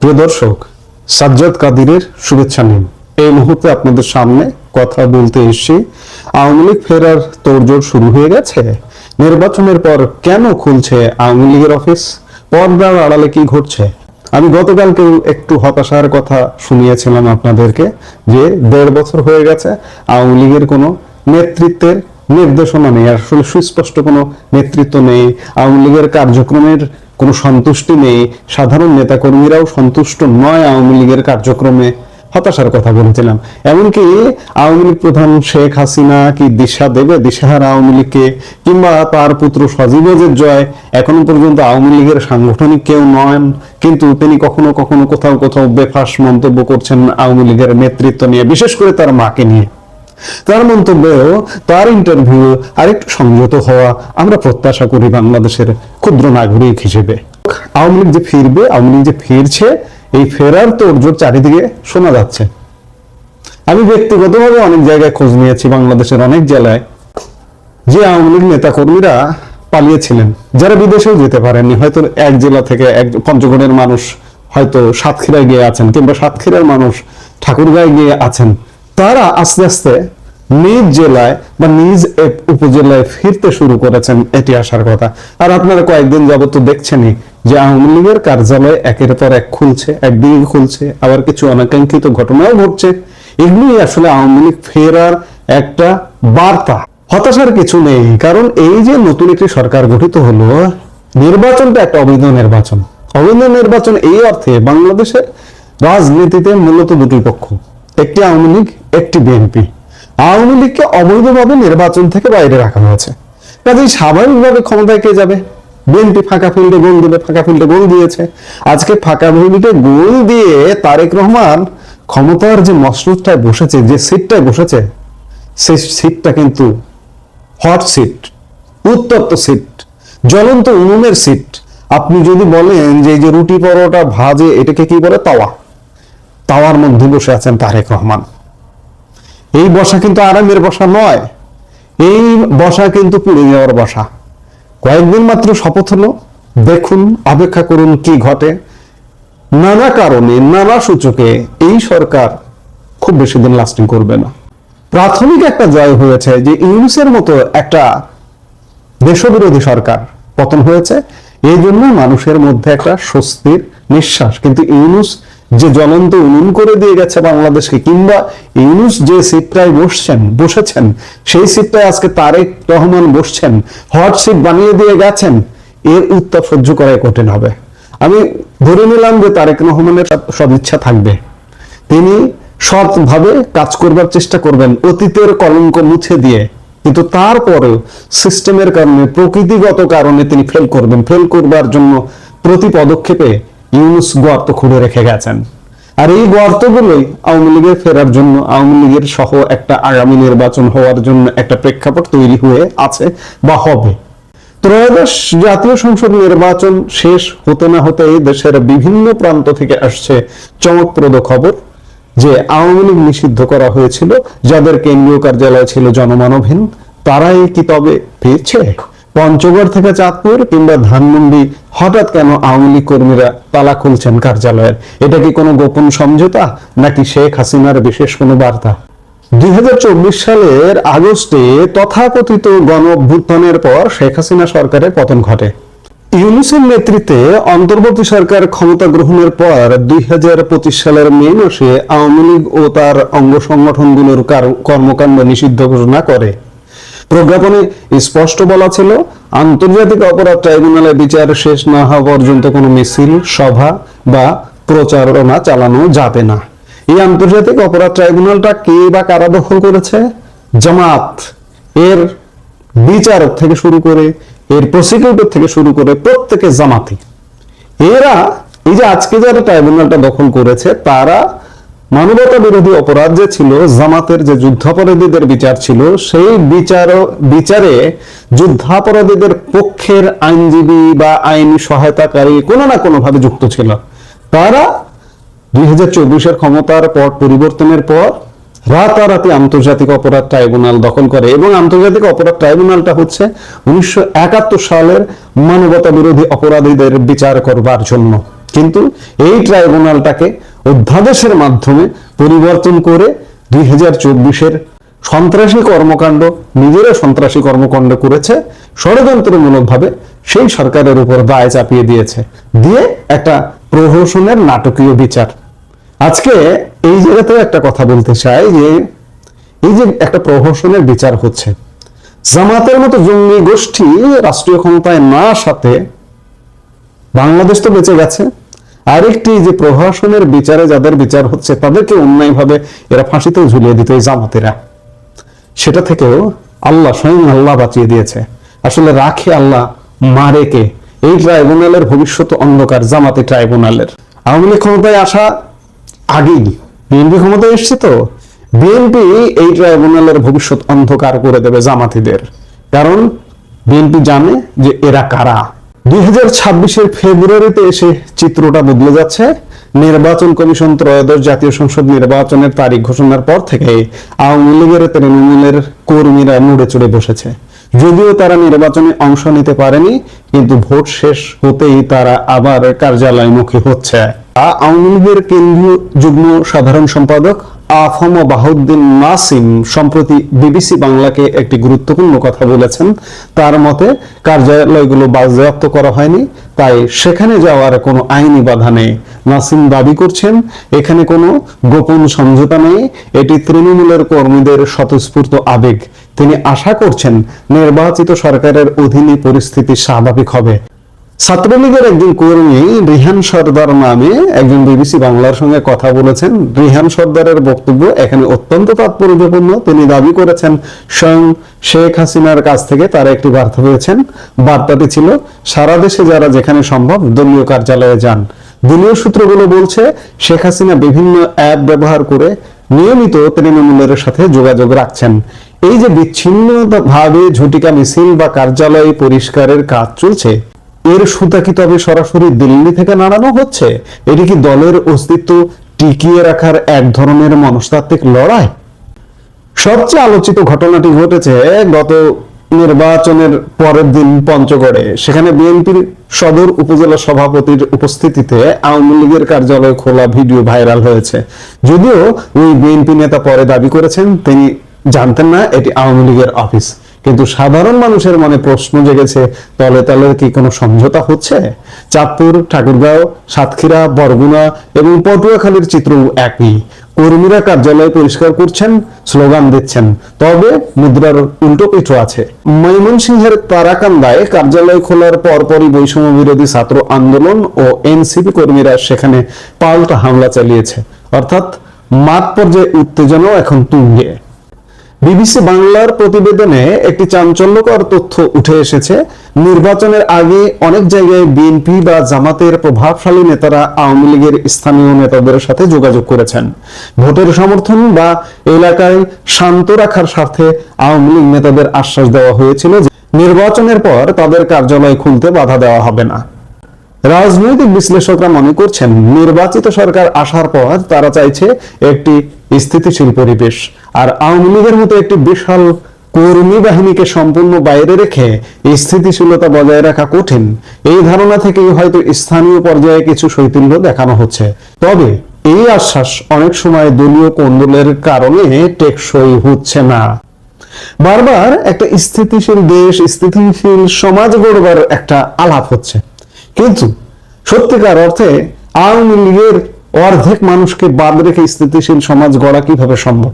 প্রিয় দর্শক, সাজ্জাদ কাদিরের শুভেচ্ছা নিন। এই মুহূর্তে আপনাদের সামনে কথা বলতে এসেছি। আওয়ামী লীগ ফেরার তোড়জোড় শুরু হয়ে গেছে। নির্বাচনের পর কেন খুলছে আওয়ামী লীগের অফিস? পর্দার আড়ালে কি ঘটছে? আমি গতকালকে একটু হতাশার কথা শুনিয়েছিলাম আপনাদেরকে যে 1.5 বছর হয়ে গেছে আওয়ামী লীগের কোনো নেতৃত্বের নির্দেশনা নেই, আসলে সুস্পষ্ট কোনো নেতৃত্ব নেই, আওয়ামী লীগের কার্যক্রমের কোনো সন্তুষ্টি নেই, সাধারণ নেতাকর্মীরাও সন্তুষ্ট নয় আওয়ামী লীগের কার্যক্রমে। হতাশার কথা বলেছিলাম। এমনকি আওয়ামী লীগ প্রধান শেখ হাসিনা কি দিশা দেবে দিশাহারা আওয়ামী লীগকে, কিংবা তার পুত্র সজীবের জয় এখনো পর্যন্ত আওয়ামী লীগের সাংগঠনিক কেউ নন, কিন্তু তিনি কখনো কখনো কোথাও কোথাও বেফাঁস মন্তব্য করছেন আওয়ামী লীগের নেতৃত্ব নিয়ে, বিশেষ করে তার মাকে নিয়ে। তার মন্তব্য, তার ইন্টারভিউ আরেকটু সংযত হওয়া আমরা প্রত্যাশা করি বাংলাদেশের ক্ষুদ্র নাগরিক হিসেবে। আওয়ামী লীগ যে ফিরবে, আওয়ামী লীগ যে ফিরছে, এই ফেরার তোড়জোড় চারিদিকে শোনা যাচ্ছে। আমি ব্যক্তিগতভাবে অনেক জায়গায় খোঁজ নিয়েছি, বাংলাদেশের অনেক জেলায়, যে আওয়ামী লীগ নেতা কর্মীরা পালিয়েছিলেন, যারা বিদেশেও যেতে পারেননি। হয়তো এক জেলা থেকে, এক পঞ্চগড়ের মানুষ হয়তো সাতক্ষীরায় গিয়ে আছেন, কিংবা সাতক্ষীরার মানুষ ঠাকুরগাঁয়ে গিয়ে আছেন। তারা আস্তে আস্তে নিজ জেলায় বা নিজ উপজেলায় ফিরতে শুরু করেছেন, এটি আসার কথা। আর আপনারা কয়েকদিন যাবত তো দেখছেনই যে আওয়ামী লীগের কার্যালয় একের পর এক খুলছে, একদিকে খুলছে, আবার কিছু অনাকাঙ্ক্ষিত ঘটনাও ঘটছে। এগুলি আসলে আওয়ামী লীগ ফেরার একটা বার্তা। হতাশার কিছু নেই, কারণ এই যে নতুন একটি সরকার গঠিত হলো, নির্বাচনটা একটা অবৈধ নির্বাচন। অবৈধ নির্বাচন এই অর্থে, বাংলাদেশের রাজনীতিতে মূলত দুটি পক্ষ, একটি আওয়ামী লীগ, একটি বিএনপি। আওয়ামী লীগকে অবৈধভাবে নির্বাচন থেকে বাইরে রাখা হয়েছে, কাজেই স্বাভাবিকভাবে ক্ষমতায় কে যাবে? বিএনপি ফাঁকা ফিল্ডে গোল দিবে, ফাঁকা ফিল্ডে গোল দিয়েছে। আজকে ফাঁকা ফিল্ডে গোল দিয়ে তারেক রহমান ক্ষমতার যে মসনদটায় বসেছে, যে সিটটায় বসেছে, সেই সিটটা কিন্তু হট সিট, উত্তপ্ত সিট, জ্বলন্ত উনুনের সিট। আপনি যদি বলেন যে এই যে রুটি পরোটা ভাজে, এটাকে কি বলে? তাওয়া। তাওয়ার মধ্যে বসে আছেন তারেক রহমান। এই বসা কিন্তু আরামের বসা নয়, এই বসা কিন্তু পুড়ে যাওয়ার বসা। কয়েকদিন মাত্র শপথ হলো, দেখুন, অপেক্ষা করুন কি ঘটে। নানা কারণে, নানা সূচকে এই সরকার খুব বেশি দিন লাস্টিং করবে না। প্রাথমিক একটা জয় হয়েছে যে ইউনূসের মতো একটা দেশবিরোধী সরকার পতন হয়েছে, এই জন্য মানুষের মধ্যে একটা স্বস্তির নিঃশ্বাস। কিন্তু ইউনূস যে জ্বলন্ত উনুন করে দিয়ে গেছে বাংলাদেশকে, কিংবা ইউনূস যে সিটটায় বসেছেন, সেই সিটটায় আজকে তারেক রহমান বসছেন, হট সিট বানিয়ে দিয়ে গেছেন, এর উত্তাপ সহ্য করাই কঠিন হবে। আমি ধরে নিলাম যে তারেক রহমানের সদিচ্ছা থাকবে, তিনি সৎভাবে কাজ করবার চেষ্টা করবেন, অতীতের কলঙ্ক মুছে দিয়ে। কিন্তু তারপরেও সিস্টেমের কারণে, প্রকৃতিগত কারণে তিনি ফেল করবেন। ফেল করবার জন্য প্রতি পদক্ষেপে ইউনূস গর্ত খুঁড়ে রেখে গেছেন। আর এই গর্তগুলোই আওয়ামী লীগের ফেরার জন্য, আওয়ামী লীগের সহ একটা আগামী নির্বাচন হওয়ার জন্য একটা প্রেক্ষাপট তৈরি হয়ে আছে বা হবে। ত্রয়োদশ জাতীয় সংসদ নির্বাচন শেষ হতে না হতে দেশের বিভিন্ন প্রান্ত থেকে আসছে চমকপ্রদ খবর যে আওয়ামী লীগ নিষিদ্ধ করা হয়েছিল, যাদের কেন্দ্রীয় কার্যালয় ছিল জনমানবহীন, তারাই কি তবে ফিরছে? পঞ্চগড় থেকে চাঁদপুর কিংবা ধানমন্ডি হঠাৎ কেন আওয়ামী লীগ কর্মীরা তালা খুলছেন কার্যালয়ের? এটা কি কোনো গোপন সমঝোতা, নাকি শেখ হাসিনার বিশেষ কোনো বার্তা? 2024 সালের আগস্টে তথাকথিত গণ অভ্যুত্থানের পর শেখ হাসিনা সরকারের পতন ঘটে। ইউনূসের নেতৃত্বে অন্তর্বর্তী সরকার ক্ষমতা গ্রহণের পর 2025 সালের মে মাসে আওয়ামী লীগ ও তার অঙ্গ সংগঠনগুলোর কর্মকাণ্ড নিষিদ্ধ ঘোষণা করে। প্রজ্ঞাপনে স্পষ্ট বলা ছিল, আন্তর্জাতিক অপরাধ ট্রাইব্যুনালে বিচার শেষ না হওয়া পর্যন্ত কোনো মিছিল, সভা বা প্রচারণা চালানো যাবে না। এই আন্তর্জাতিক অপরাধ ট্রাইব্যুনালটা কে বা কারা দখল করেছে? জামাত। এর বিচারক থেকে শুরু করে, এর প্রসিকিউটর থেকে শুরু করে প্রত্যেকে জামাতি। এরা, এই যে আজকে যারা ট্রাইব্যুনালটা দখল করেছে, তারা মানবতা বিরোধী অপরাধ যে ছিল, জামাতের যে যুদ্ধাপরাধীদের বিচার ছিল, সেই বিচারে যুদ্ধাপরাধীদের পক্ষের আইনজীবী বা আইনি সহায়তাকারী কোনো না কোনো ভাবে যুক্ত ছিল। তারা 2024-এর ক্ষমতার পর, পরিবর্তনের পর রাতারাতি আন্তর্জাতিক অপরাধ ট্রাইব্যুনাল দখল করে। এবং আন্তর্জাতিক অপরাধ ট্রাইব্যুনালটা হচ্ছে 1971 সালের মানবতা বিরোধী অপরাধীদের বিচার করবার জন্য। কিন্তু এই ট্রাইব্যুনালটাকে অধ্যাদেশের মাধ্যমে পরিবর্তন করে 2024-এর সন্ত্রাসী কর্মকাণ্ড, নিজেরা সন্ত্রাসী কর্মকাণ্ড করেছে ষড়যন্ত্রমূলকভাবে, সেই সরকারের উপর দায় চাপিয়ে দিয়েছে, দিয়ে একটা প্রহসনের নাটকীয় বিচার। আজকে এই জায়গাতে একটা কথা বলতে চাই যে এই যে একটা প্রহসনের বিচার হচ্ছে, জামাতের মতো জঙ্গি গোষ্ঠী রাষ্ট্রীয় ক্ষমতায় না আসাতে বাংলাদেশ তো বেঁচে গেছে, আরেকটি যে প্রহসনের বিচারে যাদের বিচার হচ্ছে তাদেরকে অন্যায়ভাবে এরা ফাঁসিতেও ঝুলিয়ে দিত এই জামাতেরা, সেটা থেকেও আল্লাহ, স্বয়ং আল্লাহ বাঁচিয়ে দিয়েছে। আসলে রাখে আল্লাহ, মারে কে? এই ট্রাইব্যুনালের ভবিষ্যৎ অন্ধকার, জামাতে ট্রাইব্যুনালের। আওয়ামী লীগ ক্ষমতায় আসা আগেই বিএনপি ক্ষমতায় এসছে, তো বিএনপি এই ট্রাইব্যুনালের ভবিষ্যৎ অন্ধকার করে দেবে জামাতিদের, কারণ বিএনপি জানে যে এরা কারা। 2026-এর ফেব্রুয়ারিতে এসে চিত্রটা বদলে যাচ্ছে। নির্বাচন কমিশন ত্রয়োদশ জাতীয় সংসদ নির্বাচনের তারিখ ঘোষণার পর থেকে আওয়ামী লীগের, তৃণমূলের কর্মীরা নড়ে চড়ে বসেছে। যদিও তারা নির্বাচনে অংশ নিতে পারেনি, কিন্তু ভোট শেষ হতেই তারা আবার কার্যালয়মুখী হচ্ছে। আওয়ামী লীগের কেন্দ্রীয় যুগ্ম সাধারণ সম্পাদক আফম বাহাউদ্দিন নাসিম সম্প্রতি বিবিসি বাংলাকে একটি গুরুত্বপূর্ণ কথা বলেছেন। তার মতে কার্যালয়গুলো বাজেয়াপ্ত করা হয়নি, তাই সেখানে যাওয়ার কোনো আইনি বাধা নেই। নাসিম দাবি করছেন এখানে কোনো গোপন সমঝোতা নেই, এটি তৃণমূলের কর্মীদের স্বতঃস্ফূর্ত আবেগ। তিনি আশা করছেন নির্বাচিত সরকারের অধীনে পরিস্থিতি স্বাভাবিক হবে। ছাত্রলীগের একজন কর্মী রিহান সর্দার নামে একজন বিবিসি বাংলার সঙ্গে কথা বলেছেন। রিহান সর্দারের বক্তব্য এখানে অত্যন্ত তাৎপর্যপূর্ণ। তিনি দাবি করেছেন স্বয়ং শেখ হাসিনার কাছ থেকে তারা একটি বার্তা পেয়েছেন। বার্তাটি ছিল সারা দেশে যারা যেখানে সম্ভব দলীয় কার্যালয়ে যান। দলীয় সূত্রগুলো বলছে শেখ হাসিনা বিভিন্ন অ্যাপ ব্যবহার করে নিয়মিত তৃণমূলের সাথে যোগাযোগ রাখছেন। এই যে বিচ্ছিন্নভাবে ঝটিকা মিছিল বা কার্যালয় পরিষ্কারের কাজ চলছে, এর সুতা কি তবে সরাসরি দিল্লি থেকে নাড়ানো হচ্ছে? এটি কি দলের অস্তিত্ব টিকিয়ে রাখার এক ধরনের মনস্তাত্ত্বিক লড়াই? সবচেয়ে আলোচিত ঘটনাটি ঘটেছে গত নির্বাচনের পরের দিন পঞ্চগড়ে। সেখানে বিএনপির সদর উপজেলা সভাপতির উপস্থিতিতে আওয়ামী লীগের কার্যালয় খোলা ভিডিও ভাইরাল হয়েছে। যদিও ওই বিএনপি নেতা পরে দাবি করেছেন তিনি জানতেন না এটি আওয়ামী লীগের অফিস, কিন্তু সাধারণ মানুষের মনে প্রশ্ন জেগেছে, তলে তলে কি কোনো সমঝোতা হচ্ছে? চাঁদপুর, ঠাকুরগাঁও, সাতক্ষীরা, বরগুনা এবং পটুয়াখালীর চিত্র একই। কর্মীরা কার্যালয় পরিষ্কার করছেন, স্লোগান দিচ্ছেন, তবে মুদ্রার উল্টো পিঠও আছে। ময়মনসিংহের তারাকান্দায় কার্যালয় খোলার পরপরই বৈষম্য বিরোধী ছাত্র আন্দোলন ও এনসিপি কর্মীরা সেখানে পাল্টা হামলা চালিয়েছে, অর্থাৎ মাঠ পর্যায়ে উত্তেজনাও এখন তুঙ্গে। বিবিসি বাংলার প্রতিবেদনে একটি চাঞ্চল্যকর তথ্য উঠে এসেছে। নির্বাচনের আগে অনেক জায়গায় বিএনপি বা জামাতের প্রভাবশালী নেতারা আওয়ামী লীগের স্থানীয় নেতাদের সাথে যোগাযোগ করেছেন। ভোটের সমর্থন বা এলাকায় শান্ত রাখার স্বার্থে আওয়ামী লীগ নেতাদের আশ্বাস দেওয়া হয়েছিল যে নির্বাচনের পর তাদের কার্যালয় খুলতে বাধা দেওয়া হবে না। রাজনৈতিক বিশ্লেষকরা মনে করছেন নির্বাচিত সরকার আসার পর তারা চাইছে একটি স্থিতিশীল পরিবেশ, আর আওয়ামী লীগের মতো একটি বিশাল কর্মী বাহিনীকে সম্পূর্ণ বাইরে রেখে স্থিতিশীলতা বজায় রাখা কঠিন। এই ধারণা থেকেই হয়তো স্থানীয় পর্যায়ে কিছু শৈথিল্য দেখানো হচ্ছে। তবে এই আশ্বাস অনেক সময় দলীয় কোন্দলের কারণে টেকসই হচ্ছে না। বারবার একটা স্থিতিশীল দেশ, স্থিতিশীল সমাজ গড়বার একটা আলাপ হচ্ছে, কিন্তু সত্যিকার অর্থে আওয়ামী লীগের অর্ধেক মানুষকে বাদ রেখে স্থিতিশীল সমাজ গড়া কিভাবে সম্ভব?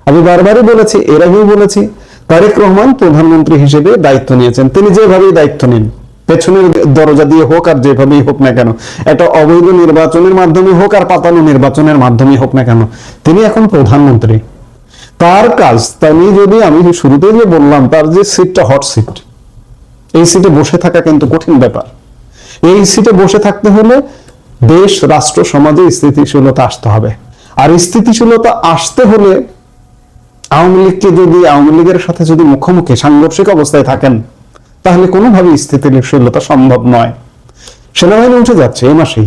আমি বারবারই বলেছি, এর আগেও বলেছি, তারেক রহমান প্রধানমন্ত্রী হিসেবে দায়িত্ব নিয়েছেন। তিনি যেভাবেই দায়িত্ব নিন, পেছনের দরজা দিয়ে হোক আর যেভাবেই হোক না কেন, একটা অবৈধ নির্বাচনের মাধ্যমে হোক আর পাতানো নির্বাচনের মাধ্যমে হোক না কেন, তিনি এখন প্রধানমন্ত্রী। তার কাজ, তিনি যদি, আমি শুরুতেই যে বললাম, তার যে সিটটা হট সিট, এই সিটে বসে থাকা কিন্তু কঠিন ব্যাপার। এই সিটে বসে থাকতে হলে দেশ, রাষ্ট্র, সমাজে স্থিতিশীলতা আসতে হবে। আর স্থিতিশীলতা আসতে হলে আওয়ামী লীগের সাথে যদি মুখোমুখি সাংঘর্ষিক অবস্থায় থাকেন, তাহলে কোনোভাবেই স্থিতিশীলতা সম্ভব নয়। সেনাবাহিনী উঠে যাচ্ছে এই মাসেই,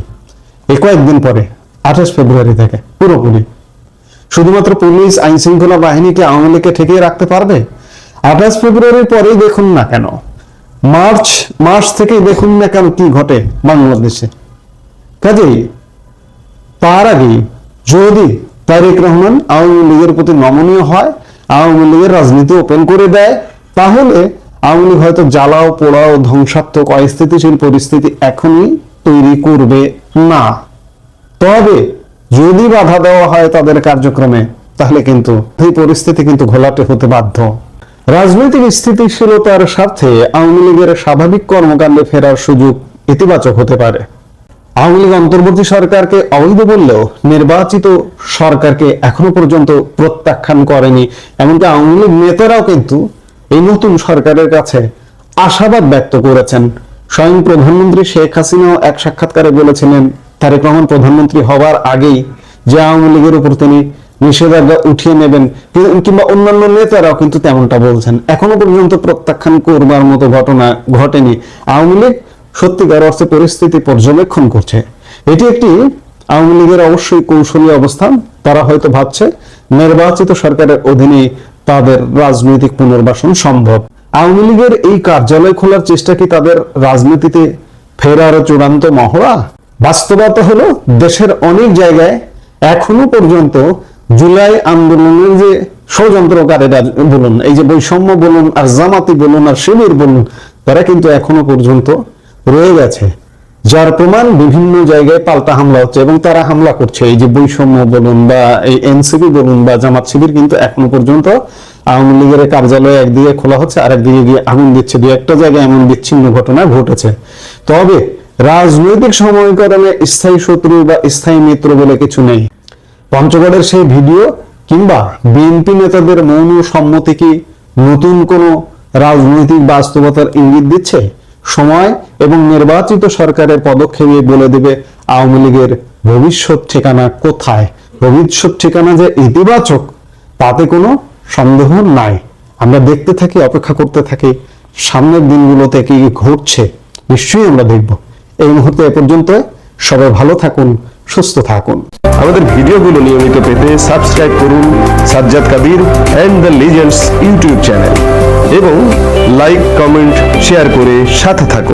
এই কয়েকদিন পরে 28 ফেব্রুয়ারি থেকে পুরোপুরি। শুধুমাত্র পুলিশ, আইন শৃঙ্খলা বাহিনীকে আওয়ামী লীগকে ঠেকিয়ে রাখতে পারবে? 28 ফেব্রুয়ারির পরেই দেখুন না কেন, মার্চ মাস থেকেই দেখুন না কেন কি ঘটে বাংলাদেশে। কাজেই তার আগে যদি তারেক রহমান আওয়ামী লীগের প্রতি নমনীয় হয়, আওয়ামী লীগের রাজনীতি ওপেন করে দেয়, তাহলে আওয়ামী লীগ হয়তো জ্বালাও পোড়াও ধ্বংসাত্মক অস্থিতিশীল পরিস্থিতি এখনই তৈরি করবে না। তবে যদি বাধা দেওয়া হয় তাদের কার্যক্রমে, তাহলে কিন্তু এই পরিস্থিতি কিন্তু ঘোলাটে হতে বাধ্য। রাজনৈতিক স্থিতিশীলতার স্বার্থে আওয়ামী লীগের স্বাভাবিক কর্মকাণ্ডে ফেরার সুযোগ ইতিবাচক হতে পারে। আওয়ামী লীগ অন্তর্বর্তী সরকারকে অবৈধ বললেও নির্বাচিত সরকারকে এখনো পর্যন্ত প্রত্যাখ্যান করেনি। এমনকি আওয়ামী লীগ নেতারাও কিন্তু এই নতুন সরকারের কাছে আশাবাদ ব্যক্ত করেছেন। স্বয়ং প্রধানমন্ত্রী শেখ হাসিনাও এক সাক্ষাৎকারে বলেছিলেন তারেক রহমান প্রধানমন্ত্রী হওয়ার আগেই যে আওয়ামী লীগের উপর তিনি নিষেধাজ্ঞা উঠিয়ে নেবেন, কিংবা অন্যান্য নেতারাও কিন্তু তেমনটা বলছেন। এখনো পর্যন্ত প্রত্যাখ্যান করবার মতো ঘটনা ঘটেনি। আওয়ামী লীগ সত্যিকার অর্থে পরিস্থিতি পর্যবেক্ষণ করছে। এটি একটি আওয়ামী লীগের অবশ্যই কৌশলী অবস্থান। তারা হয়তো ভাবছে নির্বাচিত সরকারের অধীনে তাদের রাজনৈতিক পুনর্বাসন সম্ভব। আওয়ামী লীগের এই কার্যালয় খোলার চেষ্টা কি তাদের রাজনীতিতে ফেরার চূড়ান্ত মহড়া? বাস্তবতা হলো দেশের অনেক জায়গায় এখনো পর্যন্ত জুলাই আন্দোলনের যে ষড়যন্ত্রকারীরা বলুন, এই যে বৈষম্য বলুন, আর জামাতি বলুন, আর শিবির বলুন, তারা কিন্তু এখনো পর্যন্ত রয়ে গেছে। যার প্রমাণ বিভিন্ন জায়গায় পাল্টা হামলা হচ্ছে এবং তারা হামলা করছে। এই যে বৈষম্য বলুন বা এই এনসিপি বলুন বা জামাত শিবির কিন্তু এখনো পর্যন্ত আওয়ামী লীগের কার্যালয় একদিকে খোলা হচ্ছে আর একদিকে গিয়ে আগুন দিচ্ছে। দু একটা জায়গায় এমন বিচ্ছিন্ন ঘটনা ঘটেছে। তবে রাজনৈতিক সমীকরণে স্থায়ী শত্রু বা স্থায়ী মিত্র বলে কিছু নেই। পঞ্চগড়ের সেই ভিডিও কিংবা বিএনপি নেতাদের মৌন সম্মতি কি নতুন কোন রাজনৈতিক বাস্তবতার ইঙ্গিত দিচ্ছে? সময় এবং নির্বাচিত সরকারের পদক্ষেপে বলে দেবে আওয়ামী লীগের ভবিষ্যৎ ঠিকানা কোথায়। ভবিষ্যৎ ঠিকানা যে ইতিবাচক তাতে কোনো সন্দেহ নাই। আমরা দেখতে থাকি, অপেক্ষা করতে থাকি সামনের দিনগুলোতে কি ঘটছে, নিশ্চয়ই আমরা দেখব। এই মুহূর্তে এ পর্যন্ত। সবাই ভালো থাকুন, সুস্থ থাকুন। আমাদের ভিডিওগুলো নিয়মিত পেতে সাবস্ক্রাইব করুন Sajjad Kadir and the legends YouTube channel এবং লাইক, কমেন্ট, শেয়ার করে সাথে থাকুন।